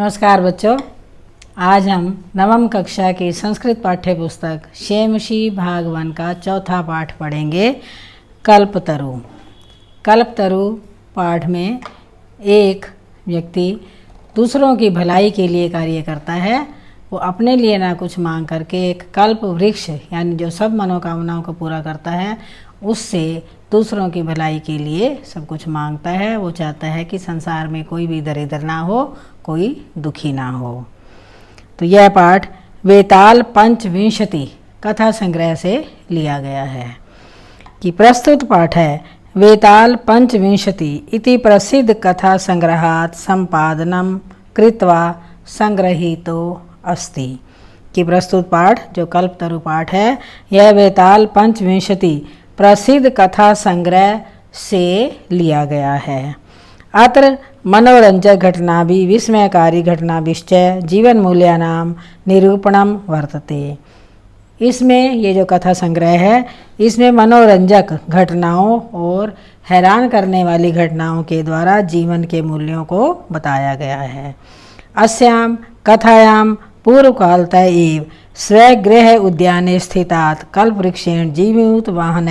नमस्कार बच्चों, आज हम नवम कक्षा की संस्कृत पाठ्य पुस्तक शेमशी भाग 1 का चौथा पाठ पढ़ेंगे। कल्पतरु। कल्पतरु पाठ में एक व्यक्ति दूसरों की भलाई के लिए कार्य करता है। वो अपने लिए ना कुछ मांग करके एक कल्प वृक्ष यानी जो सब मनोकामनाओं को पूरा करता है उससे दूसरों की भलाई के लिए सब कुछ मांगता है। वो चाहता है कि संसार में कोई भी दरिद्र ना हो, कोई दुखी ना हो। तो यह पाठ वेताल पंचविंशति कथा संग्रह से लिया गया है। कि प्रस्तुत पाठ है वेताल पंचविंशति इति प्रसिद्ध कथा संग्रहात् संपादनम कृत्वा संग्रहीतो अस्ति। कि प्रस्तुत पाठ जो कल्पतरु पाठ है यह वेताल पंचविंशति प्रसिद्ध कथा संग्रह से लिया गया है। अत्र मनोरंजक घटना भी विस्मयकारी घटना विश्चय जीवन मूल्यानाम निरूपणम वर्तते। इसमें ये जो कथा संग्रह है इसमें मनोरंजक घटनाओं और हैरान करने वाली घटनाओं के द्वारा जीवन के मूल्यों को बताया गया है। अस्याम कथायाम पूर्वकालतः एव स्वगृह उद्याने स्थितात् कल्पवृक्षेण जीवित वाहन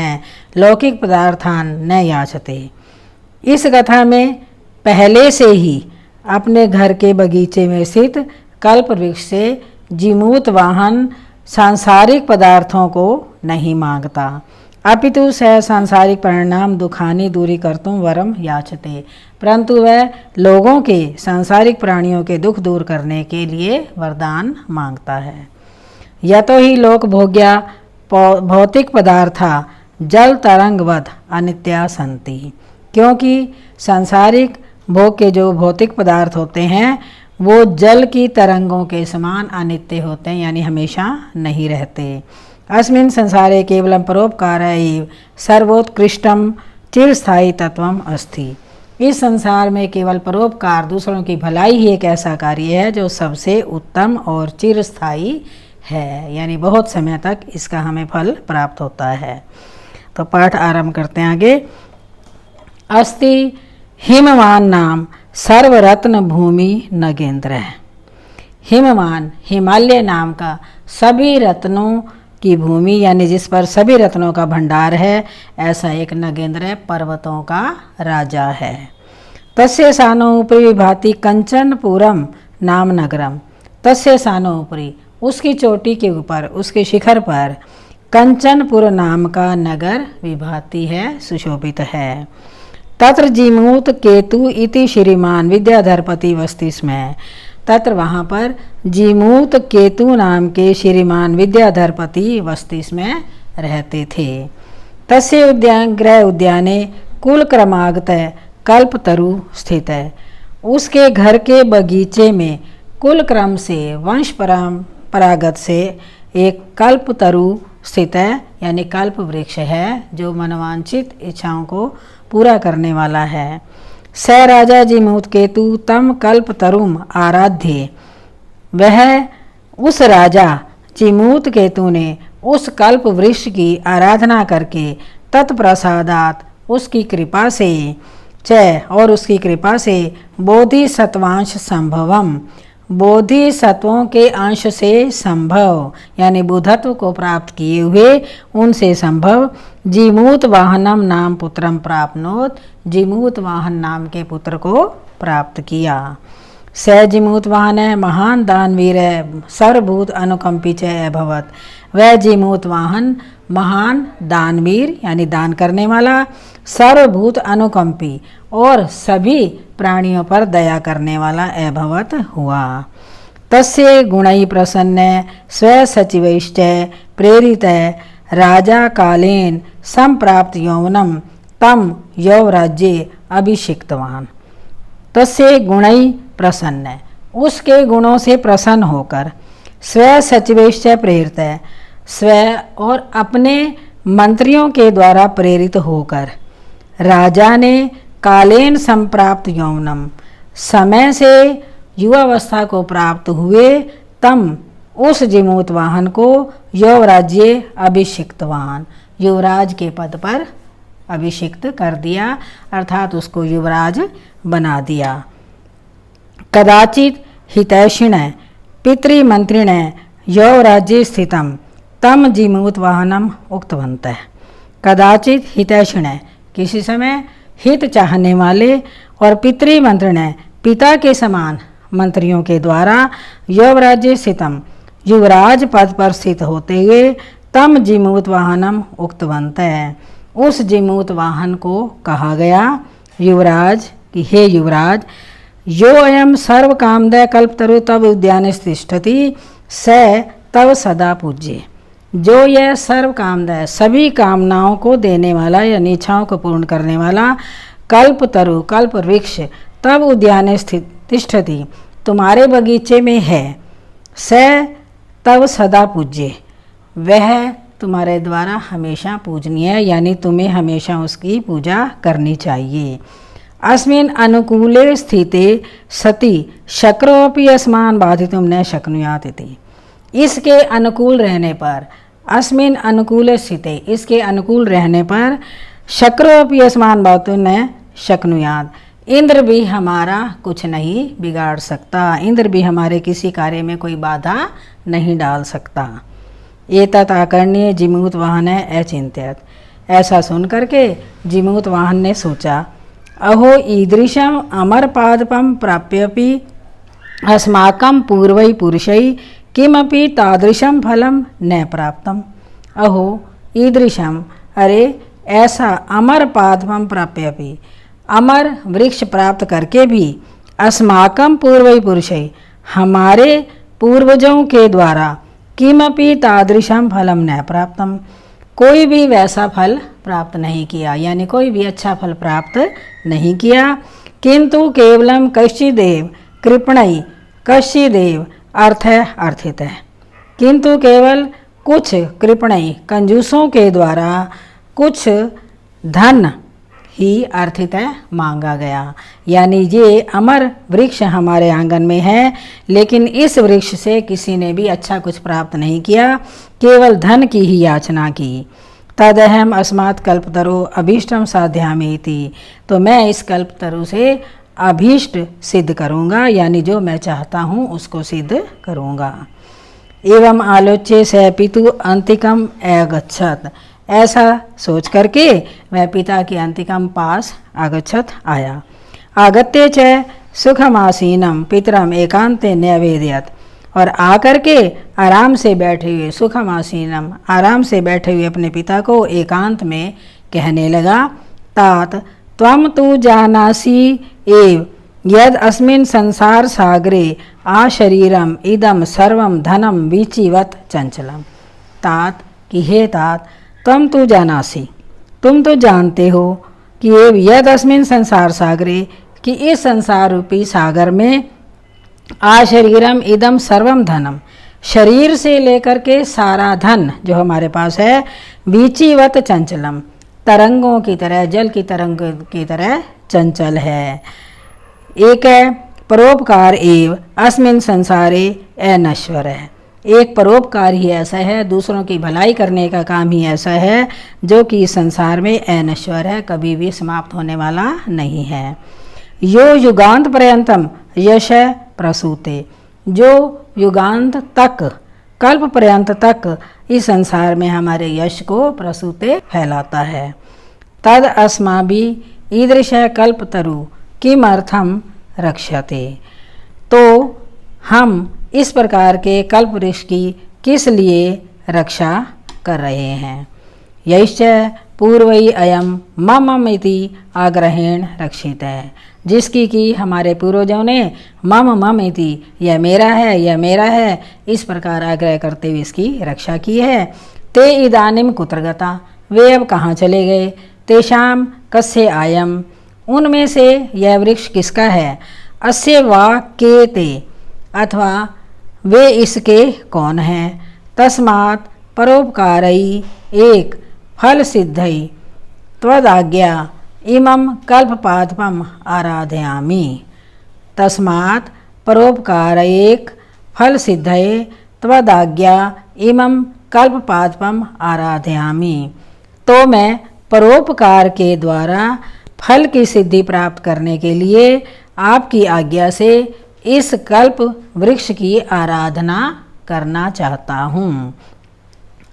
लौकिक पदार्थान न याचते। इस कथा में पहले से ही अपने घर के बगीचे में स्थित कल्प वृक्ष से जीमूत वाहन सांसारिक पदार्थों को नहीं मांगता, अपितु सह सांसारिक परिणाम दुखानी दूरी कर्तुम वरम याचते, परंतु वह लोगों के सांसारिक प्राणियों के दुख दूर करने के लिए वरदान मांगता है। यतो ही लोक भोग्या भौतिक पदार्था जल तरंगवद अनित्या संति। क्योंकि सांसारिक भोग के जो भौतिक पदार्थ होते हैं वो जल की तरंगों के समान अनित्य होते हैं, यानी हमेशा नहीं रहते। अस्मिन् संसारे केवलम परोपकार एव सर्वोत्कृष्टम चिरस्थायी तत्वम अस्ति। इस संसार में केवल परोपकार दूसरों की भलाई ही एक ऐसा कार्य है जो सबसे उत्तम और चिरस्थायी है, यानी बहुत समय तक इसका हमें फल प्राप्त होता है। तो पाठ आरंभ करते हैं आगे। अस्ति हिमवान नाम सर्वरत्न भूमि नगेंद्र। हिमवान हिमालय नाम का सभी रत्नों की भूमि यानी जिस पर सभी रत्नों का भंडार है ऐसा एक नगेंद्र पर्वतों का राजा है। तस्य सानोपरि विभाति कंचनपुरम नाम नगरम। तस्य सानोपरि उसकी चोटी के ऊपर उसके शिखर पर कंचनपुर नाम का नगर विभाति है, सुशोभित है। तत्र जीमूत केतु इति श्रीमान विद्याधरपति वस्ति स्म। तत्र वहाँ पर जीमूत केतु नाम के श्रीमान विद्याधरपति वस्ति में रहते थे। तस्य गृह उद्याने कुल क्रमागत कल्पतरु स्थित है। उसके घर के बगीचे में कुल क्रम से वंश परंपरागत से एक कल्पतरु स्थित है, यानी कल्प वृक्ष है जो मनोवांछित इच्छाओं को पूरा करने वाला है। स राजा जीमूत केतु तम कल्पतरुम आराध्य। वह उस राजा जीमूत केतु ने उस कल्प वृक्ष की आराधना करके तत्प्रसादात उसकी कृपा से और उसकी कृपा से बोधिसत्वांश संभवम बोधिसत्वों के अंश से संभव यानी बुद्धत्व को प्राप्त किए हुए उनसे संभव जीमूत वाहनम नाम पुत्रम प्राप्नोत। जीमूत वाहन नाम के पुत्र को प्राप्त किया। स जीमूत वाहन है महान दानवीर है सर्वभूत अनुकंपी च अभवत। वह जीमूत वाहन महान दानवीर यानी दान करने वाला, सर्वभूत अनुकंपी और सभी प्राणियों पर दया करने वाला अभवत हुआ। तस्य गुणै प्रसन्न स्वसचिवैश्च प्रेरित राजा कालेन संप्राप्त यौवनम तम यौवराज्ये अभिषिक्तवान। तस्य गुणै प्रसन्न उसके गुणों से प्रसन्न होकर स्वसचिवैश्च प्रेरित स्व और अपने मंत्रियों के द्वारा प्रेरित होकर राजा ने कालेन संप्राप्त यौवनम समय से युवावस्था को प्राप्त हुए तम उस जीमूत वाहन को यौवराज्य अभिषिक्तवान युवराज के पद पर अभिषिक्त कर दिया, अर्थात उसको युवराज बना दिया। कदाचित हितैषिण पितृमंत्रिण यौराज्ये स्थितं तम जीमूत वाहनम उक्तवन्तः। कदाचित हितैषिण किसी समय हित चाहने वाले और पितृमंत्रिण पिता के समान मंत्रियों के द्वारा यौराज्य स्थितम युवराज पद पर स्थित होते हुए तम जीमूत वाहनम उक्तवन्तः, उस जीमूत वाहन को कहा गया युवराज कि हे युवराज, यो अयम सर्व कामदय कल्पतरु तब उद्याने तिष्ठति स तव सदा पूज्य। जो यह सर्व कामदय सभी कामनाओं को देने वाला या इच्छाओं को पूर्ण करने वाला कल्पतरु कल्प वृक्ष तब उद्याने स्थित तिष्ठति तुम्हारे बगीचे में है, स तव सदा पूज्य, वह तुम्हारे द्वारा हमेशा पूजनीय है, यानी तुम्हें हमेशा उसकी पूजा करनी चाहिए। अस्मिन् अनुकूले स्थिते सति शक्रोऽपि अस्मान् बाधितुं न शक्नुयात् इति। इसके अनुकूल रहने पर, अस्मिन् अनुकूले स्थिते इसके अनुकूल रहने पर, शक्रोऽपि अस्मान् बाधितुं न शक्नुयात्, इंद्र भी हमारा कुछ नहीं बिगाड़ सकता, इंद्र भी हमारे किसी कार्य में कोई बाधा नहीं डाल सकता। एतत् आकर्ण्य जीमूत वाहन अचिंत्यत। ऐसा सुन करके जीमूत वाहन ने सोचा, अहो ईदृशम अमर पादपम प्राप्यपि अस्माकं पूर्वै पुरुषै किमपि तादृशम फलम न प्राप्तम। अहो ईदृशम, अरे ऐसा अमर पादपम प्राप्यपि, अमर वृक्ष प्राप्त करके भी, अस्माकं पूर्वै पुरुषै हमारे पूर्वजों के द्वारा, किमपि तादृशम फलम न प्राप्तम कोई भी वैसा फल प्राप्त नहीं किया, यानी कोई भी अच्छा फल प्राप्त नहीं किया। किंतु केवलम कश्चिदेव कृपणई, कश्चिदेव अर्थ है अर्थित है, किंतु केवल कुछ कृपणई कंजूसों के द्वारा कुछ धन ही अर्थित है मांगा गया, यानी ये अमर वृक्ष हमारे आंगन में है, लेकिन इस वृक्ष से किसी ने भी अच्छा कुछ प्राप्त नहीं किया, केवल धन की ही याचना की। तदहम अस्मात् कल्पतरो अभीष्टम साध्यामि इति, तो मैं इस कल्पतरु से अभीष्ट सिद्ध करूँगा, यानी जो मैं चाहता हूँ उसको सिद्ध करूँगा। एवं आलोच्य स पितु अंतिकम अगच्छत, ऐसा सोच करके वह पिता के अंतिकम पास आगच्छत आया। आगत्य च सुखमासीनम पितरम एकांते न्यवेदयत, और आकर के आराम से बैठे हुए सुखमासीनम आराम से बैठे हुए अपने पिता को एकांत में कहने लगा, तात त्वं तु जानासि एव यद अस्मिन् संसार सागरे आशरीरम इदम सर्वम धनम वीचिवत चंचलम। तात कि हे तात, तुम तो जानासी, तुम तो जानते हो कि यद अस्मिन् संसार सागरे, कि इस संसार रूपी सागर में, आशरीरम इदम सर्वम धनम, शरीर से लेकर के सारा धन जो हमारे पास है, वीचिवत चंचलम, तरंगों की तरह, जल की तरंग की तरह चंचल है। एक है परोपकार एव अस्मिन् संसारे अनश्वर है, एक परोपकार ही ऐसा है, दूसरों की भलाई करने का काम ही ऐसा है जो कि इस संसार में अनश्वर है, कभी भी समाप्त होने वाला नहीं है। यो युगांत पर्यंतम यश प्रसूते, जो युगांत तक, कल्प पर्यंत तक इस संसार में हमारे यश को प्रसूते फैलाता है। तद अस्माभिः ईदृश कल्पतरु किमर्थम रक्षते, तो हम इस प्रकार के कल्प वृक्ष की किस लिए रक्षा कर रहे हैं। यश्च पूर्वई अयम मम इति आग्रहेण रक्षित है, जिसकी कि हमारे पूर्वजों ने मम इति, यह मेरा है, यह मेरा है, इस प्रकार आग्रह करते हुए इसकी रक्षा की है। ते इदानीम कुत्र गता, वे अब कहाँ चले गए। तेषाम कस्य आयम, उनमें से यह वृक्ष किसका है। अस्य वा के ते, अथवा वे इसके कौन हैं। तस्मात् परोपकारई एक फल सिद्धई त्वदाज्ञा इमं कल्पपादपम आराधयामि। तस्मात् परोपकार एक फल सिद्धये त्वदाज्ञा इमं कल्पपादपम आराधयामि, तो मैं परोपकार के द्वारा फल की सिद्धि प्राप्त करने के लिए आपकी आज्ञा से इस कल्प वृक्ष की आराधना करना चाहता हूँ।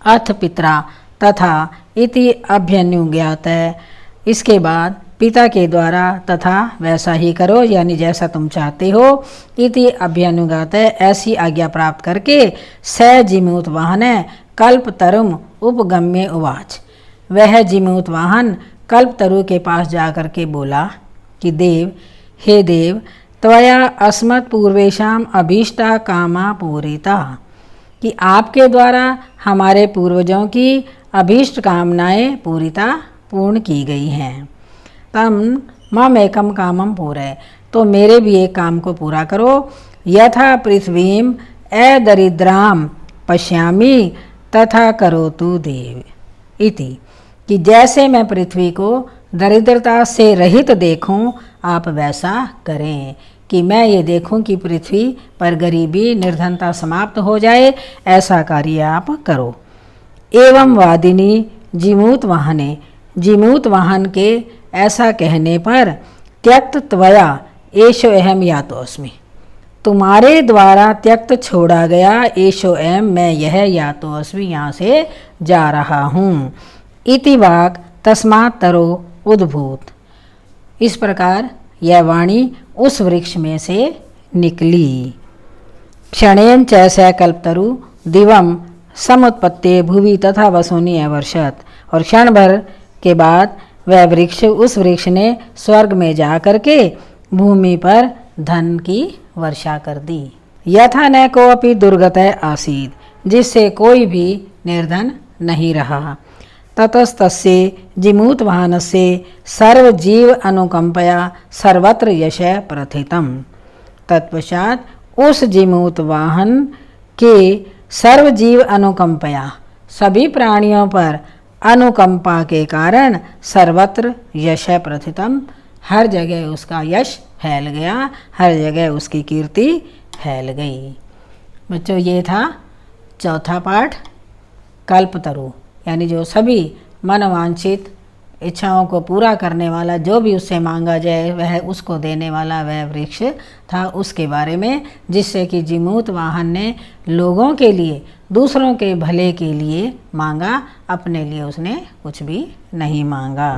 अथ पित्रा तथा इति अभ्यनुज्ञात है। इसके बाद पिता के द्वारा तथा वैसा ही करो, यानी जैसा तुम चाहते हो। इति अभ्यनुज्ञात है, ऐसी आज्ञा प्राप्त करके स जिमूत वाहन कल्पतरुम उपगम्य उवाच। वह जिमूत वाहन कल्पतरु के पास जाकर के बोला कि देव, हे देव, त्वया अस्मत् पूर्वेशाम अभीष्टा कामा पूरिता, कि आपके द्वारा हमारे पूर्वजों की अभीष्ट कामनाएं पूर्ण की गई हैं। तम मम एकम कामम पूरे, तो मेरे भी एक काम को पूरा करो। यथा पृथ्वीम अदरिद्राम पश्यामि तथा करोतु देव इति, कि जैसे मैं पृथ्वी को दरिद्रता से रहित देखूं, आप वैसा करें, कि मैं ये देखूं कि पृथ्वी पर गरीबी निर्धनता समाप्त हो जाए, ऐसा कार्य आप करो। एवं वादिनी जिमूत वाहने, जिमूत वाहन के ऐसा कहने पर त्यक्त त्वया एषो अहम यातोऽस्मि, तुम्हारे द्वारा त्यक्त छोड़ा गया एषो अहम, मैं यह यातोऽस्मि, यहाँ से जा रहा हूँ। इति वाक् तस्मात् तरो उद्भूत, इस प्रकार यह वाणी उस वृक्ष में से निकली। क्षणेन च स कल्पतरु दिवम समुत्पत्ते भुवि तथा वसूनि अवर्षत, और क्षण भर के बाद वह वृक्ष, उस वृक्ष ने स्वर्ग में जा करके भूमि पर धन की वर्षा कर दी। यथा न कोऽपि दुर्गतः आसीत्, जिससे कोई भी निर्धन नहीं रहा। ततस्तस्य जिमूत वाहनस्य सर्वजीव अनुकंपया सर्वत्र यश प्रथितम, तत्पश्चात उस जिमूत वाहन के सर्वजीव अनुकंपया, सभी प्राणियों पर अनुकंपा के कारण सर्वत्र यश प्रथितम, हर जगह उसका यश फैल गया, हर जगह उसकी कीर्ति फैल गई। बच्चों, ये था चौथा पाठ कल्पतरु, यानी जो सभी मनवांछित इच्छाओं को पूरा करने वाला, जो भी उससे मांगा जाए वह उसको देने वाला वह वृक्ष था, उसके बारे में, जिससे कि जिमूत वाहन ने लोगों के लिए, दूसरों के भले के लिए मांगा, अपने लिए उसने कुछ भी नहीं मांगा।